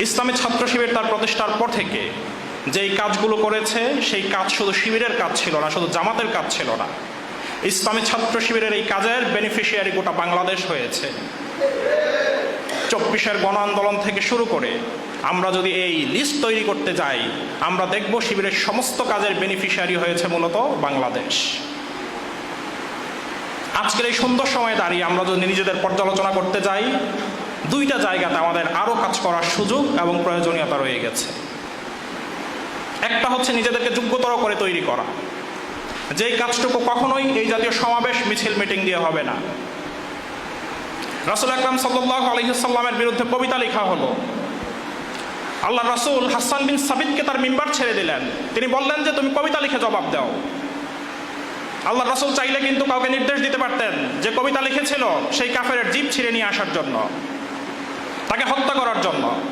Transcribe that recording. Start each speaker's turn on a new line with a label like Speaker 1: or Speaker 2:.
Speaker 1: ইসলামী ছাত্র শিবির তার প্রতিষ্ঠার পর থেকে যেই কাজগুলো করেছে সেই কাজ শুধু শিবিরের কাজ ছিল না, শুধু জামাতের কাজ ছিল না। ইসলামী ছাত্র শিবিরের এই কাজের বেনিফিশিয়ারি গোটা বাংলাদেশ হয়েছে। 24-এর গণ আন্দোলন থেকে শুরু করে আমরা যদি এই লিস্ট তৈরি করতে যাই, আমরা দেখব শিবিরের সমস্ত কাজের বেনিফিশিয়ারি হয়েছে মূলত বাংলাদেশ। আজকের এই সুন্দর সময়ে দাঁড়িয়ে আমরা যদি নিজেদের পর্যালোচনা করতে যাই, দুইটা জায়গাতে আমাদের আরও কাজ করার সুযোগ এবং প্রয়োজনীয়তা রয়ে গেছে। একটা হচ্ছে নিজেদেরকে যোগ্যতর করে তৈরি করা, যেই কাজটুকু কখনোই এই জাতীয় সমাবেশ মিছিল মিটিং দিয়ে হবে না। রাসূল আকরাম সাল্লাল্লাহু আলাইহি ওয়াসাল্লামের বিরুদ্ধে কবিতা লেখা হলো, আল্লাহ রাসূল হাসান বিন সাবিতকে তার মিম্বার ছেড়ে দিলেন। তিনি বললেন যে তুমি কবিতা লিখে জবাব দাও। আল্লাহ রাসূল চাইলে কিন্তু কাউকে নির্দেশ দিতে পারতেন যে কবিতা লিখেছিল সেই কাফেরের জিভ ছিঁড়ে নিয়ে আসার জন্য, তাকে হত্যা করার জন্য।